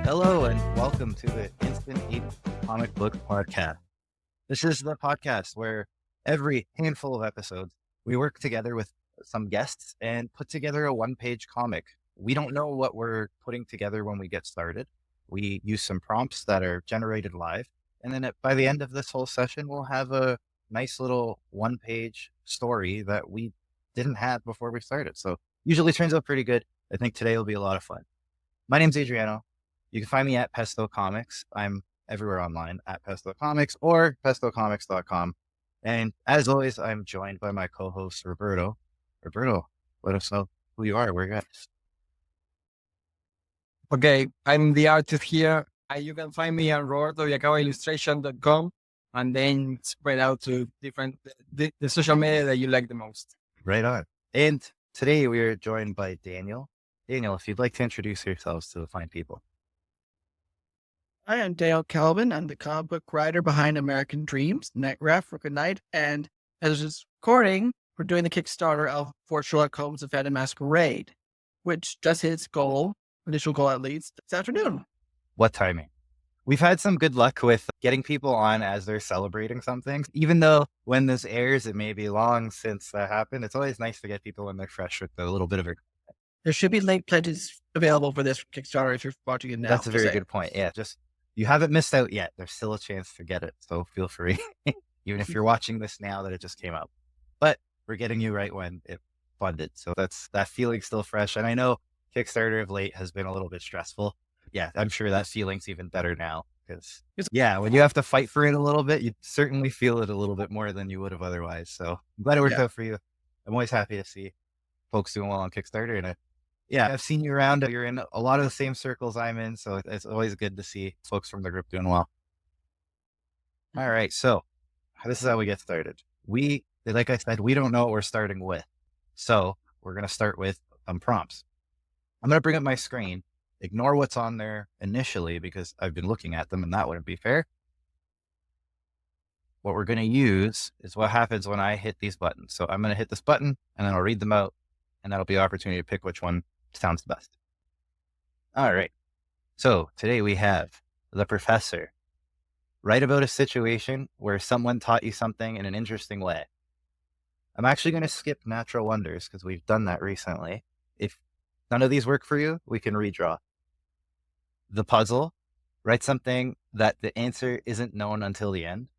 Hello and welcome to the Instant Eat Comic Book Podcast. This is the podcast where every handful of episodes, we work together with some guests and put together a one-page comic. We don't know what we're putting together when we get started. We use some prompts that are generated live. And then by the end of this whole session, we'll have a nice little one-page story that we didn't have before we started. So usually turns out pretty good. I think today will be a lot of fun. My name's Adriano. You can find me at Pesto Comics. I'm everywhere online at Pesto Comics or pestocomics.com. And as always, I'm joined by my co-host, Roberto. Roberto, let us know who you are, where you're at. Okay, I'm the artist here. You can find me on robertoillustration.com and then spread out to different the social media that you like the most. Right on. And today we are joined by Daniel. Daniel, if you'd like to introduce yourselves to the fine people. Hi, I'm Daniel Kalban. I'm the comic book writer behind American Dreams, Night Ref for Good Night. And as this recording, we're doing the Kickstarter of For Sherlock Holmes: The Phantom Masquerade, which just hit its initial goal at least, this afternoon. What timing? We've had some good luck with getting people on as they're celebrating something. Even though when this airs, it may be long since that happened. It's always nice to get people when they're fresh with a little bit of a... There should be late pledges available for this Kickstarter if you're watching it now. That's a very good point. Yeah, you haven't missed out yet. There's still a chance to get it. So feel free, even if you're watching this now that it just came out. But we're getting you right when it funded. So that feeling still fresh. And I know Kickstarter of late has been a little bit stressful. Yeah, I'm sure that feeling's even better now because when you have to fight for it a little bit, you certainly feel it a little bit more than you would have otherwise. So I'm glad it worked out for you. I'm always happy to see folks doing well on Kickstarter. And I've seen you around. You're in a lot of the same circles I'm in. So it's always good to see folks from the group doing well. All right. So this is how we get started. Like I said, we don't know what we're starting with. So we're going to start with some prompts. I'm going to bring up my screen. Ignore what's on there initially because I've been looking at them and that wouldn't be fair. What we're going to use is what happens when I hit these buttons. So I'm going to hit this button and then I'll read them out and that'll be an opportunity to pick which one sounds the best. All right. So today we have the professor. Write about a situation where someone taught you something in an interesting way. I'm actually going to skip natural wonders because we've done that recently. If none of these work for you, we can redraw. The puzzle. Write something that the answer isn't known until the end.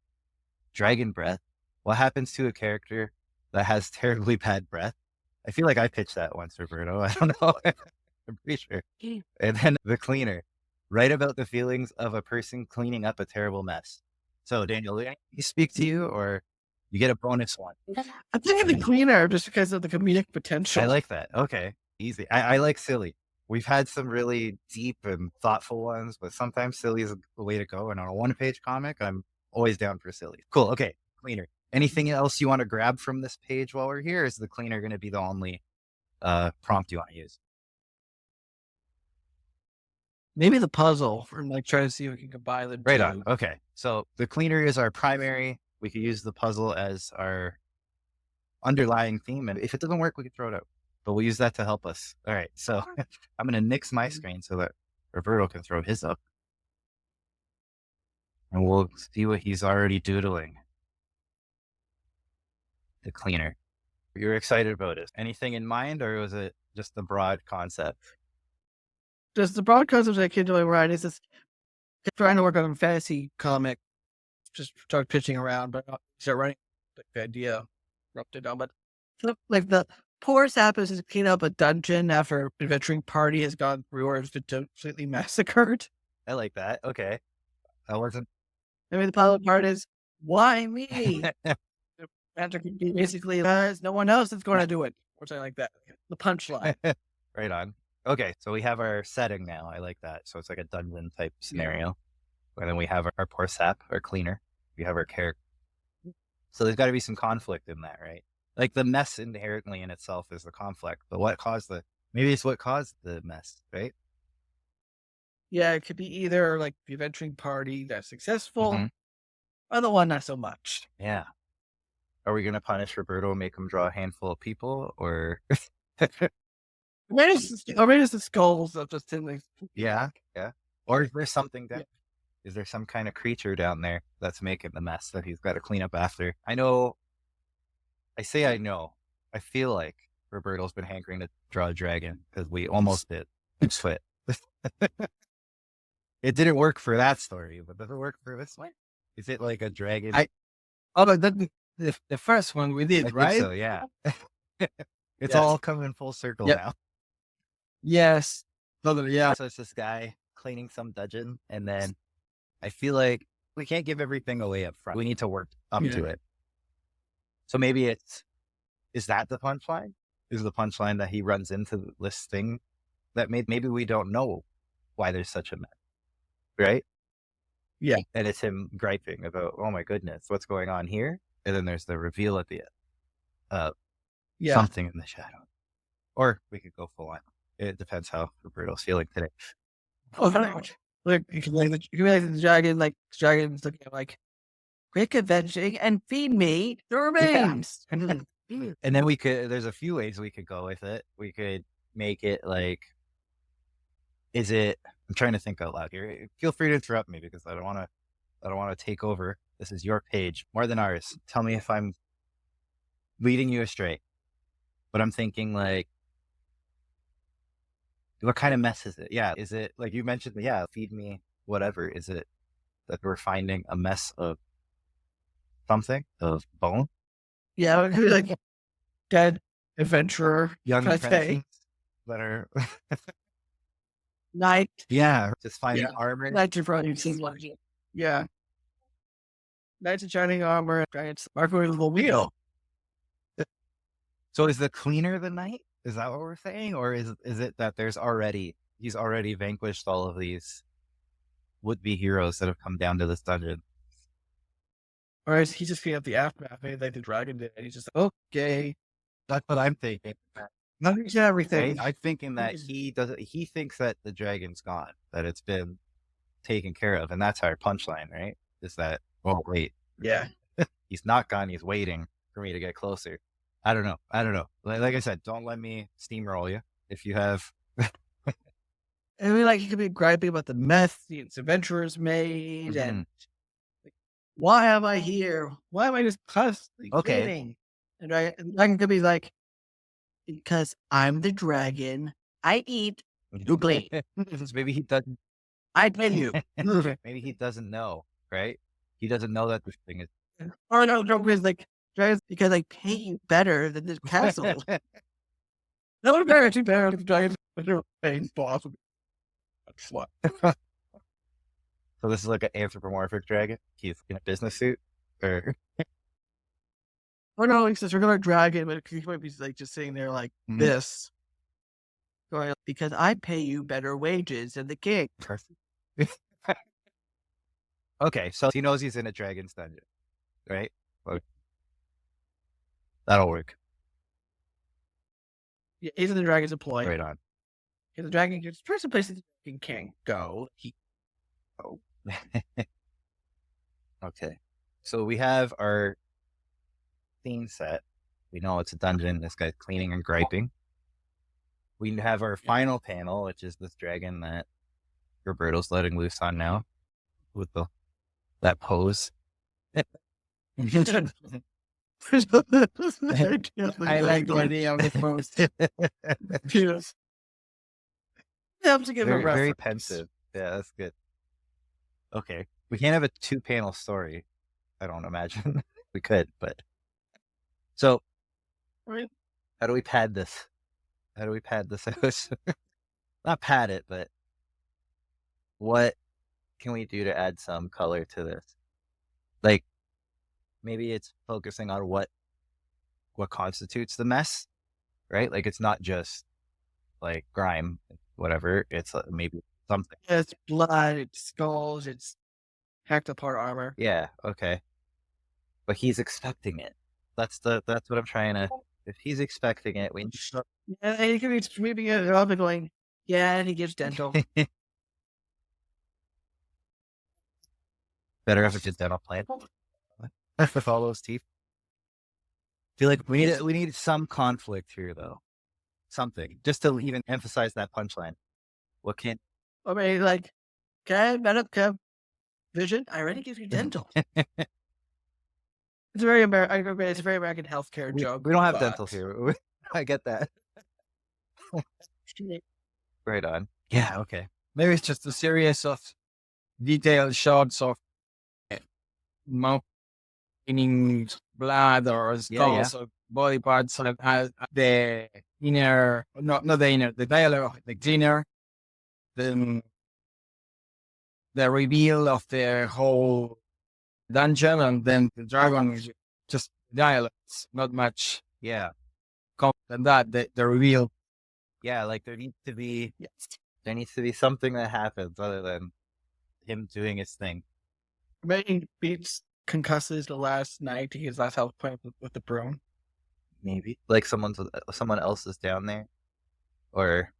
Dragon breath. What happens to a character that has terribly bad breath? I feel like I pitched that once, Roberto. I don't know. I'm pretty sure. And then the cleaner. Write about the feelings of a person cleaning up a terrible mess. So, Daniel, do you speak to you or you get a bonus one? I'm thinking the cleaner just because of the comedic potential. I like that. Okay. Easy. I like silly. We've had some really deep and thoughtful ones, but sometimes silly is the way to go. And on a one-page comic, I'm always down for silly. Cool. Okay. Cleaner. Anything else you want to grab from this page while we're here? Is the cleaner going to be the only prompt you want to use? Maybe the puzzle for try to see if we can combine the right on. Okay. So the cleaner is our primary. We could use the puzzle as our underlying theme. And if it doesn't work, we can throw it out. But we'll use that to help us. All right. So I'm going to nix my screen so that Roberto can throw his up. And we'll see what he's already doodling. The cleaner. You're excited about it. Anything in mind, or was it just the broad concept? Just the broad concept I can do right is just trying to work on a fantasy comic. Just start pitching around, but start writing the idea wrapped it down. But like the poor sap is to clean up a dungeon after an adventuring party has gone through or has been completely massacred. I like that. Okay. That wasn't. I mean, the pilot part is why me? Magic basically there's no one else that's going to do it, or something like that. The punchline. Right on. Okay, so we have our setting now. I like that. So it's like a dungeon type scenario. And then we have our poor sap, our cleaner. We have our character. So there's got to be some conflict in that, right? Like the mess inherently in itself is the conflict, but maybe it's what caused the mess, right? Yeah, it could be either like the adventuring party that's successful or the one not so much. Yeah. Are we going to punish Roberto and make him draw a handful of people or? Maybe it's the skulls of just things. Yeah. Or is there something Yeah. that is there some kind of creature down there that's making the mess that he's got to clean up after? I know. I say I know. I feel like Roberto's been hankering to draw a dragon because we almost did. But it didn't work for that story, but does it work for this one? Is it like a dragon? Oh, but that the first one we I did, think right? so, yeah. It's Yes. all coming full circle Yep. now. Yes, totally. Yeah. So it's this guy cleaning some dungeon, and then I feel like we can't give everything away up front. We need to work up to it. So maybe is that the punchline? Is the punchline that he runs into this thing that maybe we don't know why there's such a mess, right? Yeah. And it's him griping about, oh my goodness, what's going on here? And then there's the reveal at the end. Yeah. Something in the shadow. Or we could go full on. It depends how Roberto's feeling today. Oh, like you can like the dragon, like the dragon's looking at like, quick avenging and feed me the remains. And then there's a few ways we could go with it. We could make it like, I'm trying to think out loud here. Feel free to interrupt me because I don't want to take over. This is your page more than ours. Tell me if I'm leading you astray. But I'm thinking like, what kind of mess is it? Yeah. Is it like you mentioned? Yeah. Feed me whatever. Is it that we're finding a mess of something, of bone? Yeah, it could be like dead adventurer, Young can I say? apprentices that are, Knight, yeah, just finding armor. knights in front of you. Yeah. Knights in shining armor, dragons marking with a little wheel. So is the cleaner the knight? Is that what we're saying? Or is it that he's already vanquished all of these would-be heroes that have come down to this dungeon? Or is he just cleaning up the aftermath? Maybe like the dragon did, and he's just like, okay. That's what I'm thinking. Nothing's everything. Right? I'm thinking that he thinks that the dragon's gone, that it's been taken care of. And that's our punchline, right? Is that, oh, wait, Yeah. he's not gone. He's waiting for me to get closer. I don't know. Like I said, don't let me steamroll you. If you have, And we like, he could be griping about the mess the adventurers made, and like, why am I here? Why am I just constantly Okay. kidding? And the dragon could be like, because I'm the dragon. I eat, you bleed. maybe he doesn't. I pay you. Maybe he doesn't know, right? He doesn't know that this thing is. Or no, joke is like, dragons, because I pay you better than this castle. No one better, too better than the dragons. But they're paying boss. That's what. So this is like an anthropomorphic dragon. He's in a business suit, or Or no, he says regular dragon, but he might be like just sitting there like this. Going, because I pay you better wages than the king. okay, so he knows he's in a dragon's dungeon, right? Okay. That'll work. Yeah, he's in the dragon's employ. Right on. He's the dragon. There's certain places the dragon can't go. Okay, so we have our scene set. We know it's a dungeon. This guy's cleaning and griping. We have our final panel, which is this dragon that Roberto's letting loose on now, with that pose. I like the idea of the post. Yes. Yeah, to give him a Very, reference. very pensive. Yeah, that's good. Okay, we can't have a 2-panel story. I don't imagine we could, but so Right. how do we pad this? How do we pad this out? Not pad it, but what can we do to add some color to this? Like maybe it's focusing on what constitutes the mess, right? Like it's not just like grime, whatever. It's maybe something. Yeah, it's blood, it's skulls, it's hacked apart armor. Yeah, okay. But he's expecting it. That's what I'm trying to. If he's expecting it, we Yeah, and he could be sweeping it up and going, yeah, and he gives dental. better if it's a dental plan with all those teeth. I feel like we need some conflict here, though. Something just to even emphasize that punchline. What can? I mean, like, Okay, vision. I already give you dental. It's a very It's a very American healthcare joke. We don't have but- dental here. I get that. Right on. Yeah. Okay. Maybe it's just a series of detailed shots of mouth cleaning blood or skulls or body parts of the inner, not the inner, the dialogue of the cleaner, then the reveal of the whole dungeon, and then the dragon is just dialogues, not much Yeah. than that. The reveal. Yeah. Like there needs to be something that happens other than him doing his thing. Maybe beats concusses the last night to his last health point with the broom. Maybe like someone else is down there, or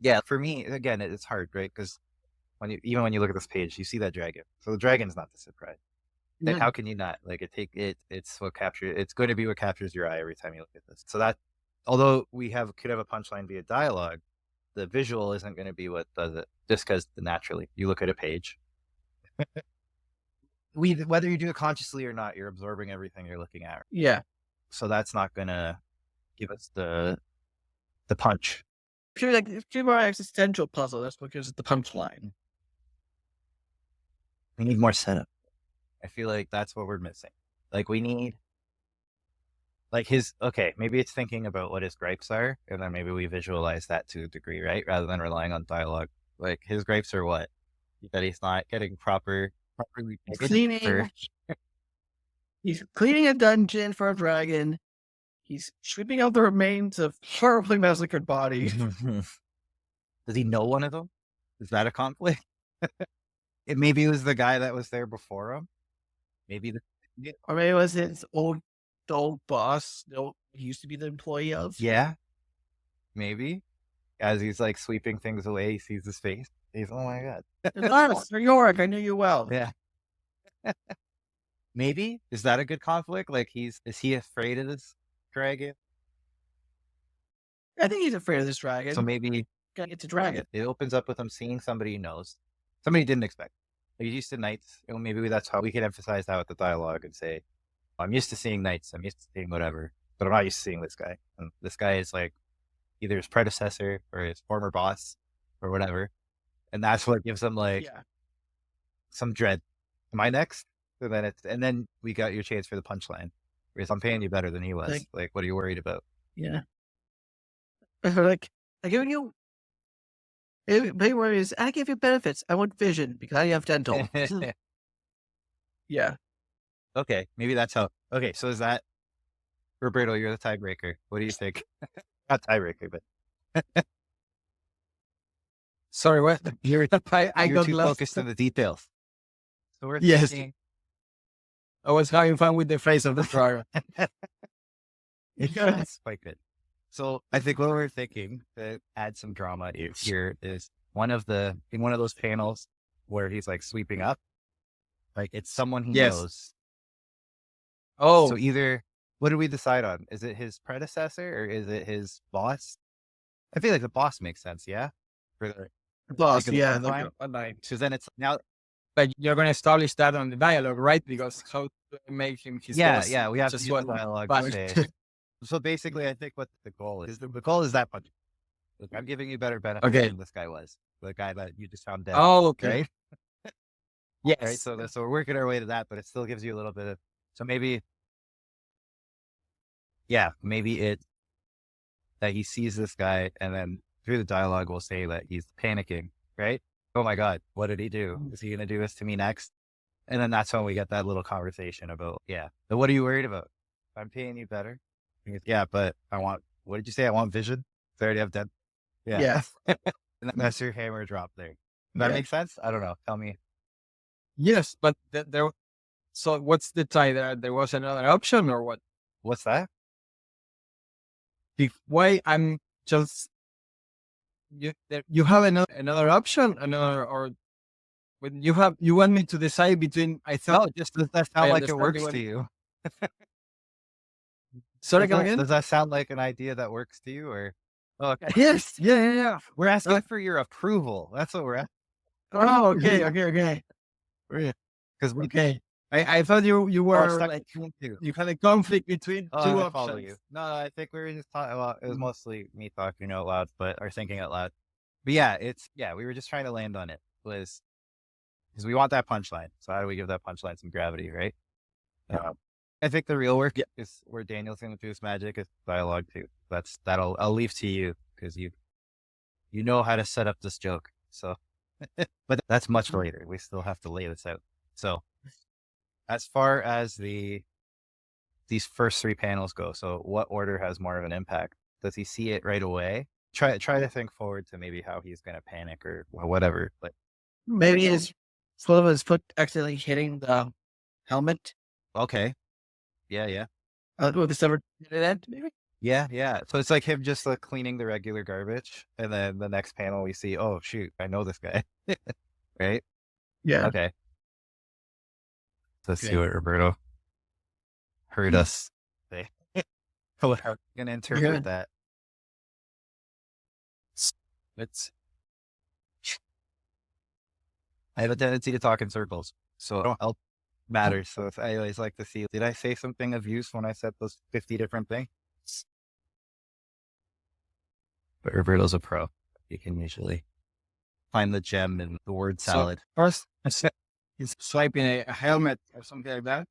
yeah. For me, again, it's hard, right? Because even when you look at this page, you see that dragon. So the dragon's not the surprise. Like, how can you not? Like it's what captures. It's going to be what captures your eye every time you look at this. So that, although we could have a punchline via dialogue, the visual isn't going to be what does it. Just because naturally you look at a page. Whether you do it consciously or not, you're absorbing everything you're looking at. Yeah. So that's not gonna give us the punch. Pure like it's pure more existential puzzle. That's what gives it the punchline. We need more setup. I feel like that's what we're missing. Like we need like maybe it's thinking about what his gripes are, and then maybe we visualize that to a degree, right? Rather than relying on dialogue. Like his gripes are what? That he's not getting properly cleaning. He's cleaning a dungeon for a dragon. He's sweeping out the remains of horribly massacred bodies. Does he know one of them? Is that a conflict? Maybe it was the guy that was there before him. Maybe or maybe it was his old boss. He used to be the employee of. Yeah. Maybe. As he's like sweeping things away, he sees his face. He's, oh my God. Mr. York, I knew you well. Yeah. Maybe. Is that a good conflict? Like is he afraid of this dragon? I think he's afraid of this dragon. So maybe it's a dragon. It opens up with him seeing somebody he knows. Somebody he didn't expect. Like he's used to knights. Maybe that's how we can emphasize that with the dialogue and say, I'm used to seeing knights. I'm used to seeing whatever, but I'm not used to seeing this guy. And this guy is like either his predecessor or his former boss or whatever. And that's what gives him like some dread. Am I next? And then we got your chance for the punchline. Because I'm paying you better than he was. Like what are you worried about? Yeah. Like I give you. Big worry is I give you benefits. I want vision because I have dental. Yeah. Okay, maybe that's how. Okay, so is that Roberto? You're the tiebreaker. What do you think? Not tiebreaker, but sorry, what? You're I got too lost. focused on the details. So we're Yes. thinking, I was having fun with the face of the dragon. That's quite good. So I think what we're thinking to add some drama here is in one of those panels where he's like sweeping up, like it's someone he knows. Oh, So either, what did we decide on? Is it his predecessor or is it his boss? I feel like the boss makes sense. Yeah. For the Boss, like, yeah. the Like, so then it's now. but you're going to establish that on the dialogue, right? Because how to make him his boss? Yeah, we have just to use what dialogue but- to say. So basically, I think what the goal is that punch. Look, I'm giving you better benefits Okay. than this guy was. The guy that you just found dead. Oh, okay. Right? Yes. Right. So we're working our way to that, but it still gives you a little bit of. So maybe it that he sees this guy, and then through the dialogue, we'll say that he's panicking. Right? Oh my God, what did he do? Is he going to do this to me next? And then that's when we get that little conversation about, so what are you worried about? I'm paying you better. Yeah, but what did you say? I want vision. I already have dead. yeah. And that's your hammer drop there. Does that make sense? I don't know. Tell me. Yes, but there. So what's the tie there? There was another option, or what? What's that? Why I'm just you have another option, or when you want me to decide between? I thought Does that I sound like it understand works what- to you? Sorry, come again. Does that sound like an idea that works to you, or Okay. Yes. Yeah. We're asking for your approval. That's what we're asking. Oh, okay. Because we Okay. I thought you were stuck like, between two. you had a conflict between two I follow options. you. No, I think we were just talking about, it was mostly me talking out loud, or thinking out loud. But yeah, we were just trying to land on it, because we want that punchline. So how do we give that punchline some gravity, right? I think the real work is where Daniel's going to do his magic is dialogue too. I'll leave to you, because you know how to set up this joke. So, but that's much later. We still have to lay this out. So, as far as these first 3 panels go, so what order has more of an impact? Does he see it right away? Try to think forward to maybe how he's going to panic or whatever. But Maybe his foot accidentally hitting the helmet. okay, yeah. With the silver end, maybe. Yeah. So it's like him just cleaning the regular garbage, and then the next panel we see, oh shoot, I know this guy, right? Yeah. Okay. Let's see what Roberto heard us say. How are you gonna interpret that? I have a tendency to talk in circles, so help matters. So I always like to see, did I say something of use when I said those 50 different things? But Roberto's a pro. You can usually find the gem in the word salad. So first, he's swiping a helmet or something like that.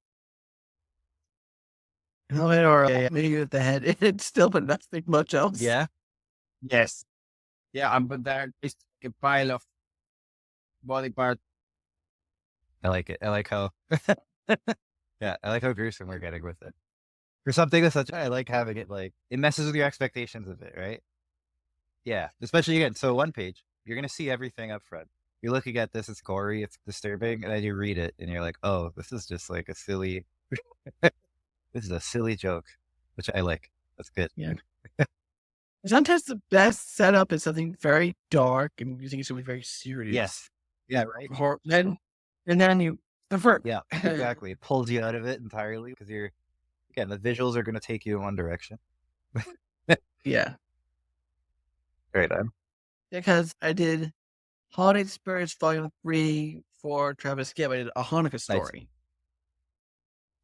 Helmet or maybe with the head. It's still, but nothing much else. Yeah. Yes. Yeah, but there is a pile of body parts. I like it. I like how, yeah, I like how gruesome we're getting with it. For something that's I like having it, like, it messes with your expectations of it, right? Yeah. Especially again, so one page, you're going to see everything up front. You're looking at this, it's gory, it's disturbing, and then you read it and you're like, oh, this is just like a silly, this is a silly joke, which I like. That's good. Yeah. Sometimes the best setup is something very dark and you think it's something very serious. Yes. Yeah, right. And then you avert. Yeah, exactly. It pulls you out of it entirely, because again, the visuals are going to take you in one direction. Yeah. Right on. Because I did Holiday Spirits Volume 3 for Travis Gibb. I did a Hanukkah story.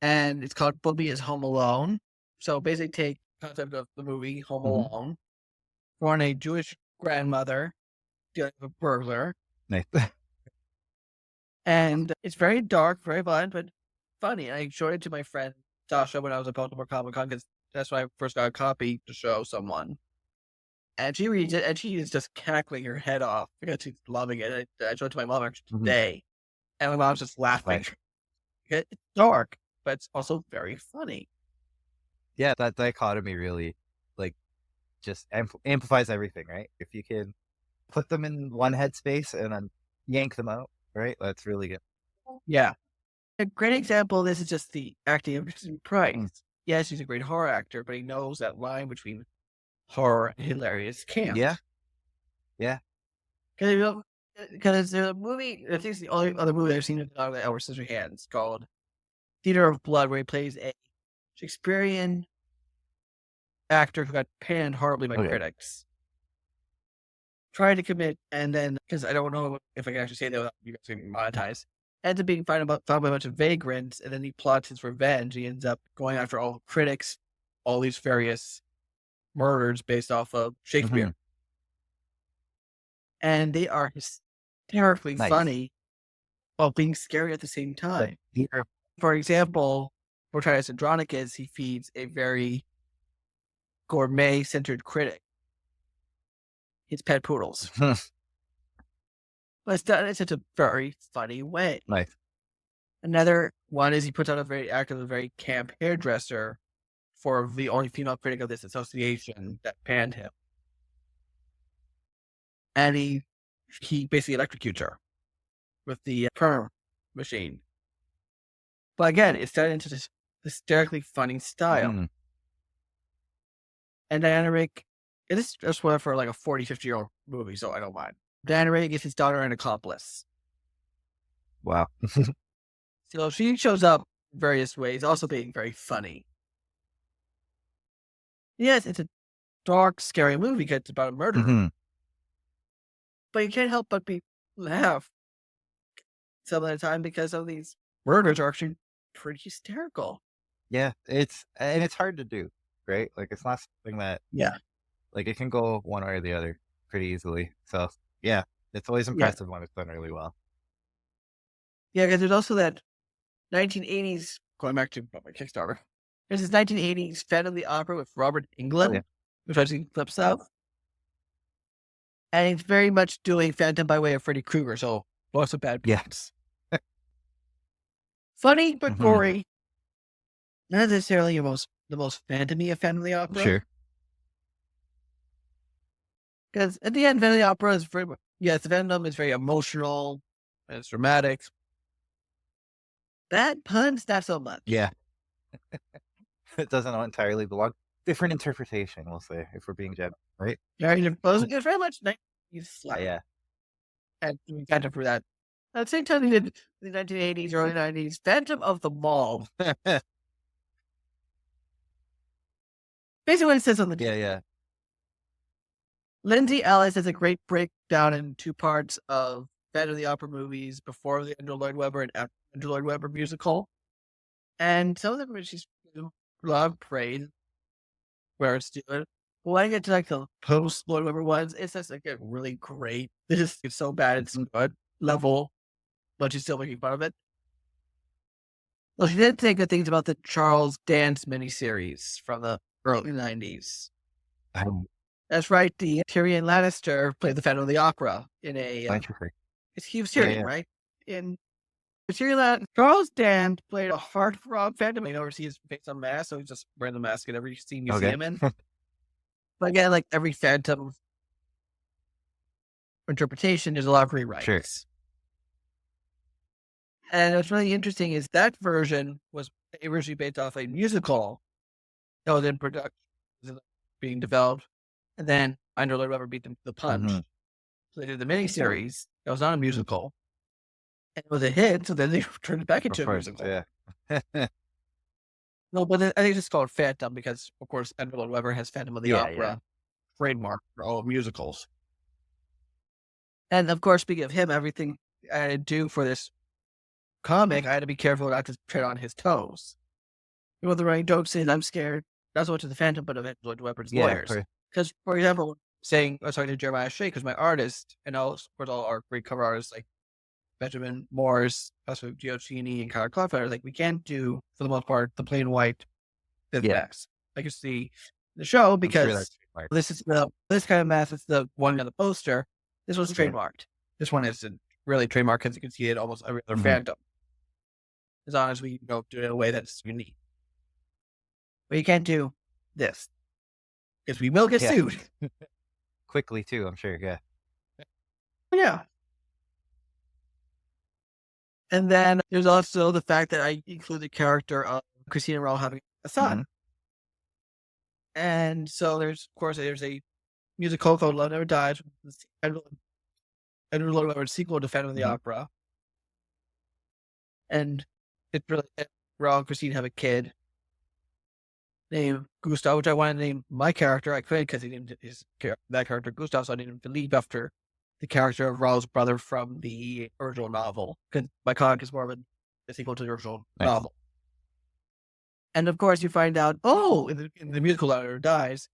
And it's called Bubby is Home Alone. So basically take the concept of the movie Home Alone, on a Jewish grandmother dealing with a burglar. Nice. And it's very dark, very violent, but funny. I showed it to my friend Sasha when I was at Baltimore Comic-Con, because that's when I first got a copy to show someone. And she reads it, and she is just cackling her head off because she's loving it. I showed it to my mom actually today, and my mom's just laughing. It's dark, but it's also very funny. Yeah, that dichotomy really, like, just amplifies everything, right? If you can put them in one headspace and then yank them out, right? That's really good. Yeah. A great example of this is just the acting of Vincent Price. Yes, he's a great horror actor, but he knows that line between horror and hilarious camp. Yeah. Because there's a movie, I think it's the only other movie I've seen with Edward Scissorhands, called Theater of Blood, where he plays a Shakespearean actor who got panned horribly by critics. Tried to commit, and then, because I don't know if I can actually say that without you guys getting monetized, ends up being found by a bunch of vagrants, and then he plots his revenge. He ends up going after all critics, all these various murders based off of Shakespeare. And they are hysterically funny while being scary at the same time. For example, for Titus Andronicus, he feeds a very gourmet-centered critic his pet poodles. But it's done in such a very funny way. Nice. Another one is he puts out a very camp hairdresser for the only female critic of this association that panned him. And he basically electrocutes her with the perm machine. But again, it's done into this hysterically funny style. And Diana Rigg, it is just one for like a 40, 50-year-old movie, so I don't mind. Diana Rigg is his daughter and accomplice. Wow. So she shows up in various ways, also being very funny. Yes, it's a dark, scary movie because it's about a murder. Mhm. But you can't help but be laugh some of the time because of these murders are actually pretty hysterical. Yeah, it's hard to do, right? Like, it's not something that Yeah. like, it can go one way or the other pretty easily. So, yeah, it's always Yeah. impressive when it's done really well. Yeah, because there's also that 1980s, going back to my Kickstarter, there's this 1980s Phantom of the Opera with Robert Englund, yeah. which I've seen clips of. And it's very much doing Phantom by way of Freddy Krueger, so lots of bad Yeah. parts. Funny, but Mhm. gory. Not necessarily the most Phantom-y of Phantom of the Opera. Sure. Because at the end, Phantom of the Opera is very, yes, the Phantom is very emotional, and it's dramatic. Bad puns, not so much. Yeah. It doesn't entirely belong. Different interpretation, we'll say, if we're being general, right? It's very much 90s slang. Yeah. And we kind of for that. At the same time, they did the 1980s, early 90s, Phantom of the Mall. Basically, what it says on the Yeah, yeah. Lindsay Ellis has a great breakdown in two parts of Phantom of the Opera movies before the Andrew Lloyd Webber and after the Andrew Lloyd Webber musical. And some of them she's a lot of praise where it's doing. But when I get to like the post Lloyd Webber ones, it's just like a really great. It's so bad, it's good level, but she's still making fun of it. Well, she did say good things about the Charles Dance miniseries from the early 90s. That's right. The Tyrion Lannister played the Phantom of the Opera in a. Interesting. He was Tyrion, yeah. right? In Tyrion, Charles Dance played a heartthrob Phantom. You never see his face on mask, so he's just wearing the mask in every scene you see Okay. him in. But again, like every Phantom interpretation, there's a lot of rewrites. Sure. And what's really interesting is that version was originally based off a musical that was in production, being developed, and then Andrew Lloyd Webber beat them to the punch. Mhm. So they did the miniseries. It was not a musical, and it was a hit. So then they turned it back into Of a course, musical. yeah. No, but I think it's just called Phantom because, of course, Andrew Lloyd Webber has Phantom of the Yeah, Opera trademark for all musicals. And of course, speaking of him, everything I had to do for this comic, I had to be careful not to tread on his toes. He wasn't writing jokes in, I'm scared, not so much of the Phantom, but of Andrew Lloyd Webber's lawyers. Because, for example, I was talking to Jeremiah Shea, because my artist, and of course all our great cover artists like Benjamin Morris, Pesto Gioccini, and Kyle Clodfeller, like we can't do, for the most part, the plain white mask. Like you see the show, because this kind of mask is the one on the poster. This was trademarked. This one isn't really trademarked because you can see it almost every other Phantom. As long as we do it in a way that's unique. But you can't do this. Because we will get sued. Quickly, too, I'm sure, yeah. Yeah. And then there's also the fact that I include the character of Christina Rowell having a son. And so there's a musical called Love Never Dies, Andrew Lloyd Webber's sequel to Phantom of the Opera. And it's really, Rowell and Christine have a kid named Gustav, which I wanted to name my character. I couldn't because he named that character Gustav, so I didn't believe after the character of Rowell's brother from the original novel. Because my comic is more of a sequel to the original novel. And of course, you find out, in the musical Love Never Dies,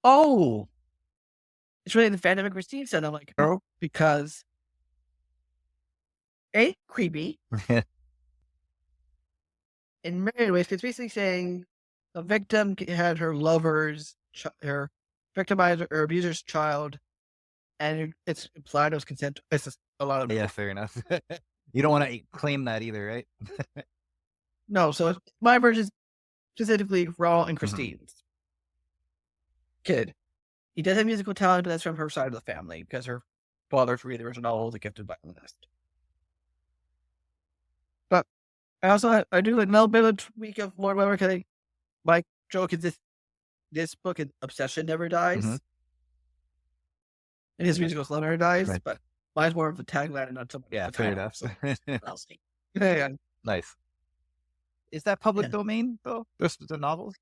it's really the Phantom and Christine son. I'm like, no, because creepy. In many ways, it's basically saying the victim had her her victimizer or abuser's child, and it's implied it was consent. It's just a lot of fair enough. You don't want to claim that either, right? No, so my version is specifically Raw and Christine's kid. He does have musical talent, but that's from her side of the family because her father, for the original novel, was a gifted violinist. But I do like a little bit of a tweak of Lord Webber because my joke is this book is Obsession Never Dies. And his musical Love Never Dies, but mine's more of a tagline and not something. Yeah, fair enough. So I'll see. Yeah. Nice. Is that public domain though? Just the novels?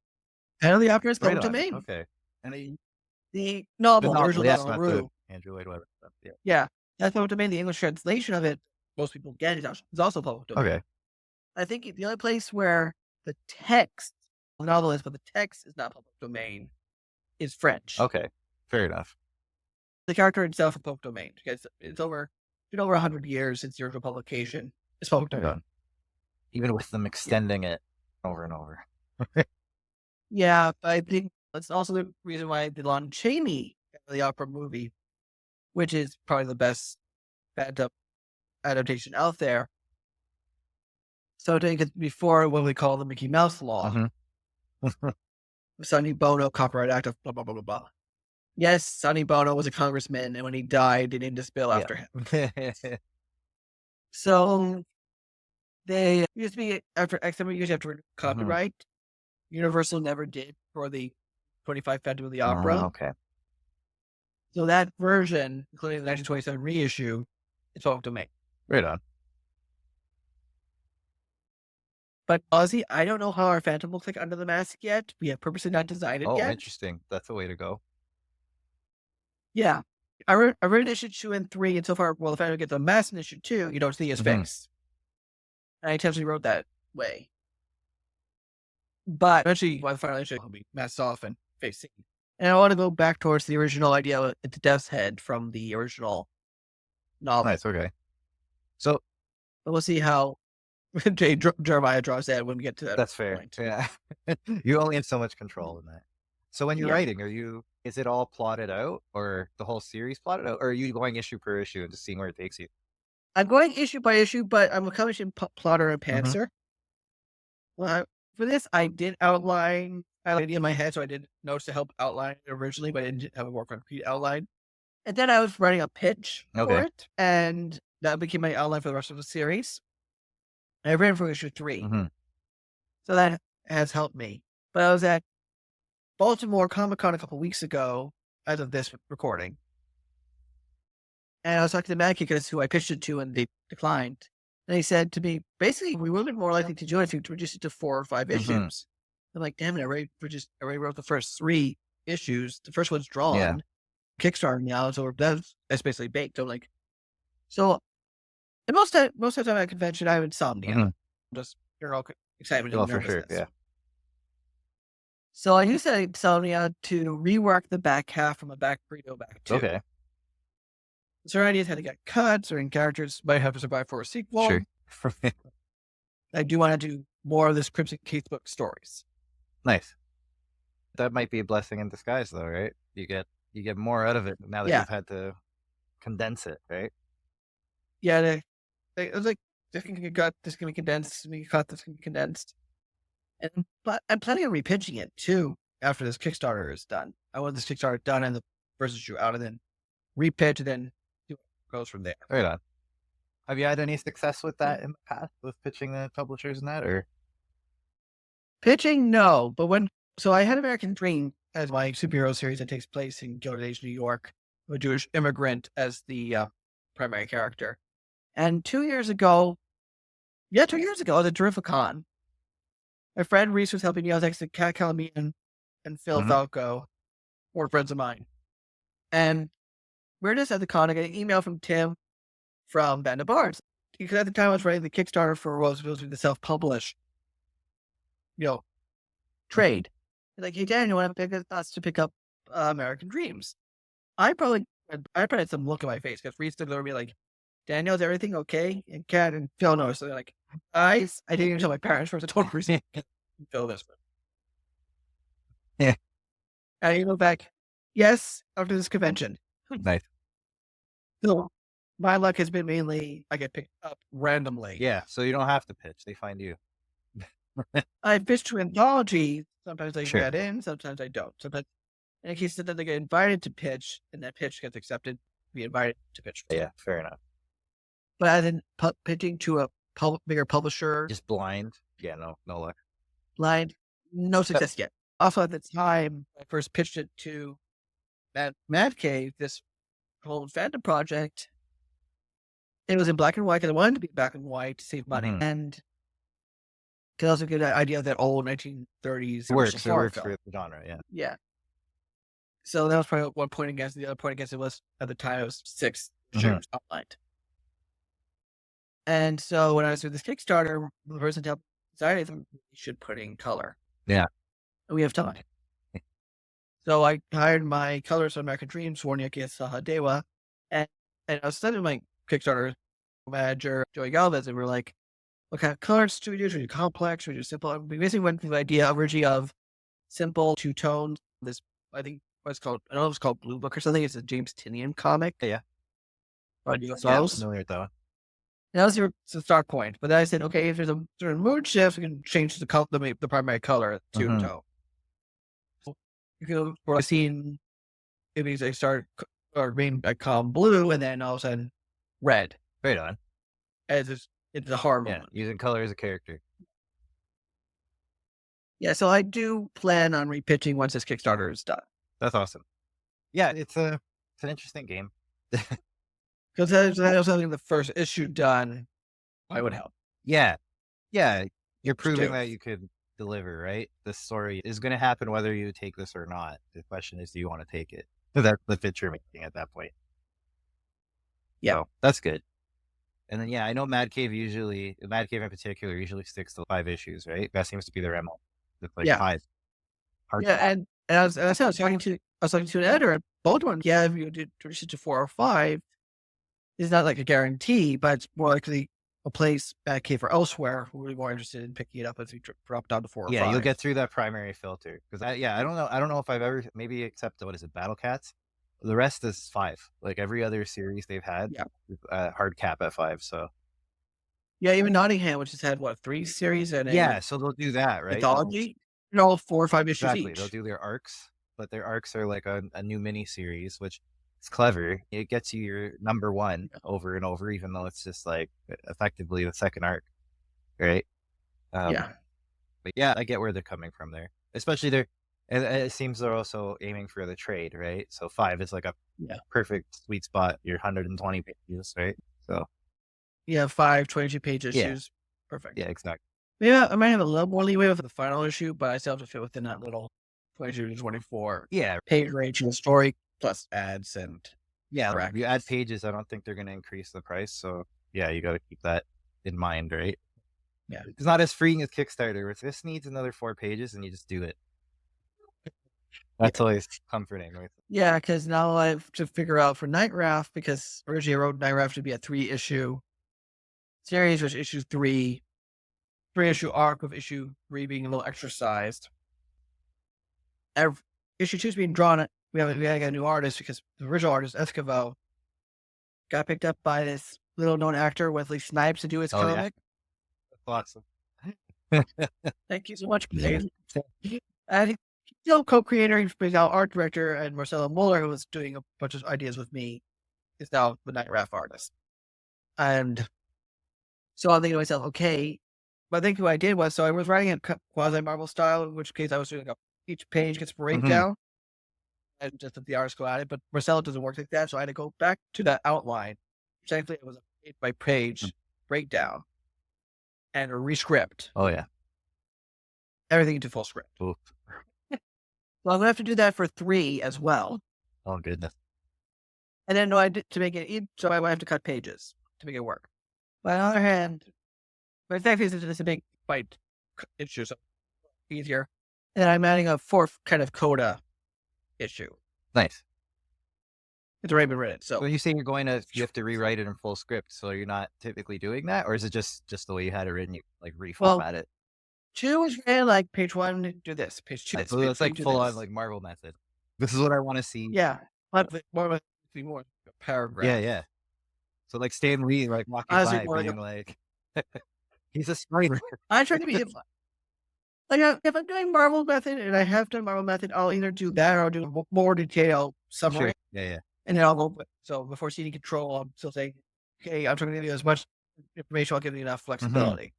Phantom of the Opera is public Right on. domain. Okay. And The novel, the novel, original yes, novel, not the Rue. Andrew Lloyd Webber stuff. Yeah. Yeah, that's public domain. The English translation of it, most people get it. It's also public domain. Okay. I think the only place where the text of the novel is, but the text is not public domain, is French. Okay. Fair enough. The character itself is public domain because it's been over 100 years since the original publication. It's public domain. Even with them extending it over and over. Yeah, but I think that's also the reason why the Lon Chaney the opera movie, which is probably the best Phantom adaptation out there. So I think it's before what we call the Mickey Mouse Law. Sonny Bono, Copyright Act of blah, blah, blah, blah, blah. Yes, Sonny Bono was a congressman, and when he died, they named this bill after him. So they used to be, after X number of years, you have to renew copyright. Universal never did for the 25 Phantom of the Opera. Okay. So that version, including the 1927 reissue, is public domain. Right on. But Ozzy, I don't know how our Phantom looks like under the mask yet. We have purposely not designed it yet. Oh, interesting. That's the way to go. Yeah. I read issue 2 and 3, and so far, well, if I get the mask in issue 2, you don't see his face. And I intentionally wrote that way. But eventually, by the final issue, he'll be masked off and facing. And I want to go back towards the original idea of the Death's Head from the original novel. Nice. Okay. So but we'll see how Jeremiah draws that when we get to that. That's fair. point. Yeah. You only have so much control in that. So when you're Yeah. writing, is it all plotted out, or the whole series plotted out, or are you going issue per issue and just seeing where it takes you? I'm going issue by issue, but I'm a combination plotter and pantser. Well, for this, I did outline an idea in my head, so I did notes to help outline it originally, but I didn't have a more concrete outline. And then I was writing a pitch for it, and that became my outline for the rest of the series. And I ran for issue 3. So that has helped me. But I was at Baltimore Comic-Con a couple weeks ago, as of this recording. And I was talking to Matt Kickers, who I pitched it to, and they declined. And he said to me, basically, we would have been more likely to do it if you reduced it to 4 or 5 issues. I'm like, damn it, I already wrote the first 3 issues. The first one's drawn. Yeah. Kickstarter now, so that's basically baked. I'm like, so and most of the time at convention, I have insomnia. Just general excitement and Oh, for sure. nervousness. Yeah. So I used that insomnia to rework the back half from a back 3 to a back 2. Okay. Certain ideas had to get cut. Certain characters might have to survive for a sequel. Sure. I do want to do more of this Crimson Casebook stories. Nice. That might be a blessing in disguise, though, right? You get more out of it now that you've had to condense it, right? Yeah, it was like, this can get cut, this can be condensed, this can be cut, this can be condensed. But I'm planning on repitching it, too, after this Kickstarter is done. I want this Kickstarter done and the first issue out, and then repitch, and then see what goes from there. Right on. Have you had any success with that in the past, with pitching the publishers and that, or? Pitching, no. But so I had American Dream as my superhero series that takes place in Gilded Age, New York, with a Jewish immigrant as the primary character. And 2 years ago, at the Terrificon, my friend Reese was helping me. I was next to Kat Calamian and Phil Falco, who are friends of mine. And we're just at the con. I get an email from Tim from Band of Bards. Because at the time I was writing the Kickstarter for what was supposed to be the self-publish, trade. He's like, hey, Dan, you want to pick us to pick up American Dreams? I probably had some look in my face because Reese looked over me like, Daniel, is everything okay? And Kat and Phil noticed. So they're like, I didn't even tell my parents first. I told Reese and Phil this. Yeah. And you go back, yes, after this convention. Nice. So my luck has been mainly I get picked up randomly. Yeah, so you don't have to pitch. They find you. I pitch to anthology. Sometimes I get in, sometimes I don't. Sometimes, in case that they get invited to pitch, and that pitch gets accepted, be invited to pitch. Yeah, fair enough. But I then pitching to a bigger publisher. Just blind. Yeah, no luck. Blind, no success yet. Also, at the time I first pitched it to Mad Cave, this whole fandom project, it was in black and white because I wanted to be black and white to save money. And could also get an idea of that old 1930s. It works for the genre, yeah. Yeah. So that was probably one point against. The other point against it was at the time it was 6 shares outlined. And so when I was doing this Kickstarter, the person decided we should put in color. Yeah. And we have time. So I hired my colorist on American Dreams, Warniaki Sahadewa, and I was sending my Kickstarter manager, Joey Galvez, and we're like, what kind of colors should we do? Should we do complex? Should we do simple? And we basically went through the idea originally of simple, 2 tones. This, I think, what's called, I don't know if it's called Blue Book or something. It's a James Tinian comic. Yeah. On Yeah, UFOs. familiar with that one. And that was the start point. But then I said, okay, if there's a certain mood shift, we can change the color, the primary color to tone. So you can, for a scene, maybe they start or being a calm blue, and then all of a sudden red. Right on. As it's a horror Yeah, moment. using color as a character. Yeah, so I do plan on repitching once this Kickstarter is done. That's awesome. Yeah, it's an interesting game. Because that was something the first issue done, I would help. Yeah. Yeah. You're proving do. that you could deliver, right? This story is going to happen whether you take this or not. The question is, do you want to take it? That's the pitch you're making at that point. Yeah. So, that's good. And then, yeah, I know Mad Cave in particular, usually sticks to 5 issues, right? That seems to be their MO. It's like 5. Hard Yeah, and I was talking to an editor at both ones. Yeah, if you did reduce it to 4 or 5, it's not like a guarantee, but it's more likely a place Mad Cave or elsewhere who would be more interested in picking it up as we drop down to 4 or 5. Yeah, you'll get through that primary filter. Because I don't know if I've ever, maybe except, what is it, Battle Cats? The rest is 5. Like every other series they've had, hard cap at 5. So yeah, even Nottingham, which has had 3 series and so they'll do that, right? anthology, all 4 or 5 issues Exactly. each. They'll do their arcs, but their arcs are like a new mini series, which is clever. It gets you your number 1 over and over, even though it's just like effectively the second arc, right? But yeah, I get where they're coming from there, especially and it seems they're also aiming for the trade, right? So 5 is like a perfect sweet spot. Your 120 pages, right? So 5 22-page issues. Perfect. Yeah, exactly. Yeah, I might have a little more leeway with the final issue, but I still have to fit within that little 22 to 24 page range of the story, plus ads and if you add pages, I don't think they're going to increase the price. So yeah, you got to keep that in mind, right? Yeah, it's not as freeing as Kickstarter, where this needs another 4 pages and you just do it. That's always comforting, right? Yeah, because now I have to figure out for Night Raft, because originally I wrote Night Raft to be a 3-issue series, which issue 3-issue arc, with issue 3 being a little exercised. Issue 2 is being drawn. We got a new artist, because the original artist, Esquivel, got picked up by this little known actor, Wesley Snipes, to do his comic. That's awesome. Thank you so much. And he's still co-creator. He's now art director, and Marcelo Muller, who was doing a bunch of ideas with me, is now the Night Raft artist. And so I'm thinking to myself, okay. But I think what I did was, so I was writing it quasi-Marvel style, in which case I was doing each page gets a breakdown, and just let the artist go at it. But Marcelo doesn't work like that, so I had to go back to that outline. Thankfully, it was a page-by-page breakdown and a rescript. Oh yeah, everything into full script. Oof. Well, I'm gonna have to do that for 3 as well. Oh goodness. And then I did to make it, so I have to cut pages to make it work. But on the other hand, but in fact, it's a big fight issue, so easier. And I'm adding a 4th kind of coda issue. Nice. It's already been written. So when you say you have to rewrite it in full script, so you're not typically doing that, or is it just the way you had it written? You like reformat it. 2 is really like page 1, do this. Page 2, so it's like full on like Marvel method. This is what I want to see. Yeah, but more a paragraph. Yeah. So like Stan Lee, like walking by, being like, he's a spider. I try to be like if I'm doing Marvel method, and I have done Marvel method, I'll either do that or I'll do a more detailed summary. Sure. Yeah. And then I'll go. So before CD control, I'm still saying, okay, I'm trying to give you as much information. I'll give you enough flexibility.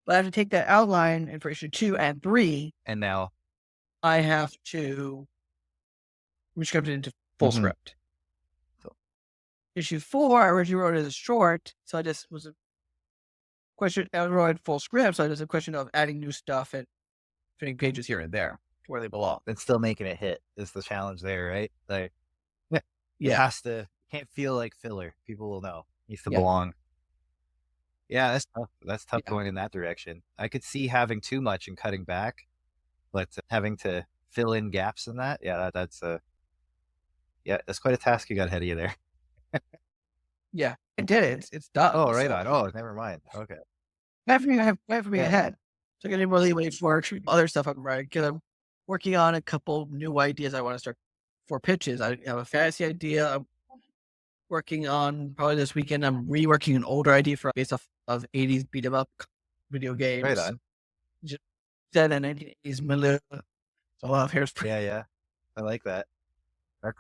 But I have to take that outline, and for issue 2 and 3, and now I have to rescript it into full script. So issue 4, I originally wrote it as a short, so I just was a question. I wrote full script, so I just a question of adding new stuff and fitting pages here and there. where they belong. And still making it hit is the challenge there, right? Like, it Yeah. has to, can't feel like filler. People will know. It needs to Yeah. belong. Yeah, that's tough. That's tough Yeah. going in that direction. I could see having too much and cutting back, but having to fill in gaps in that, yeah, that's quite a task you got ahead of you there. Yeah. I did it. It's done. Oh, right so on. Oh, never mind. Okay. Time for me Yeah. ahead. So I'm getting more leeway for other stuff I'm writing. Because I'm working on a couple new ideas I want to start for pitches. I have a fantasy idea. I'm working on probably this weekend. I'm reworking an older idea based off of 80s beat 'em up video games. Right on. Set in 1980s milieu. So a lot of hairspray. Yeah. I like that.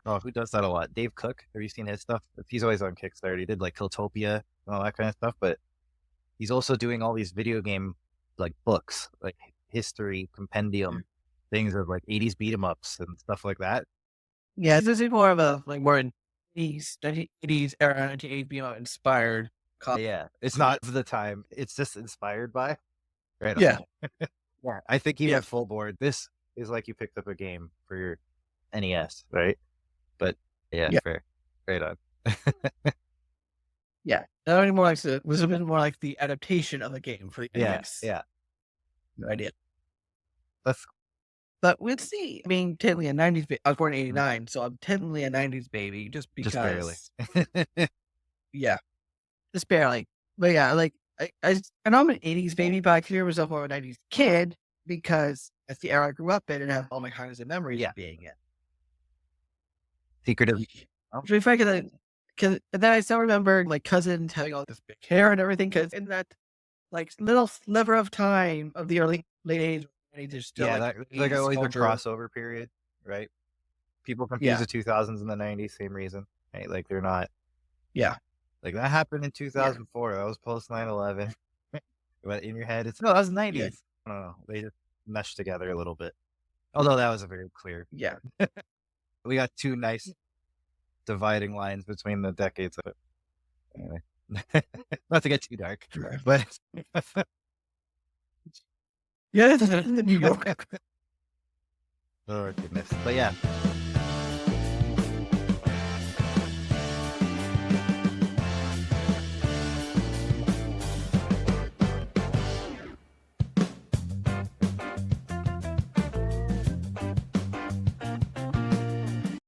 Oh, who does that a lot? Dave Cook. Have you seen his stuff? He's always on Kickstarter. He did like Killtopia and all that kind of stuff, but he's also doing all these video game like books, like history compendium things of like 80s beat 'em ups and stuff like that. Yeah, this is more of a more in 1980s era, 1980s beat 'em up inspired. Yeah, it's not of the time. It's just inspired by. Right. Yeah. Yeah. I think he went full board. This is like you picked up a game for your NES, right? But yeah. Fair. Right on. Yeah. Not anymore like it was a bit more like the adaptation of the game for the NES. Yeah. No idea. But we'll see. I mean, technically a 90s baby. I was born in 89, so I'm technically a 90s baby just because. Just barely. Yeah. Just barely. But yeah, like, I know I'm an 80s baby, but I consider myself more of a 90s kid because that's the era I grew up in and have all my kinds of memories of being in. Secretive. Which is funny because then I still remember my cousins having all this big hair and everything because in that like little sliver of time of the late 80s, there's still like always a crossover period, right? People confuse the 2000s and the 90s, same reason, right? Like they're not. Yeah. Like that happened in 2004. That was post 9/11. But in your head, it's no, that was 90s. Yeah. I don't know. They just meshed together a little bit. Although that was a very clear. Yeah. We got two nice dividing lines between the decades of it. Anyway, not to get too dark, but yeah, New York. oh goodness. But yeah,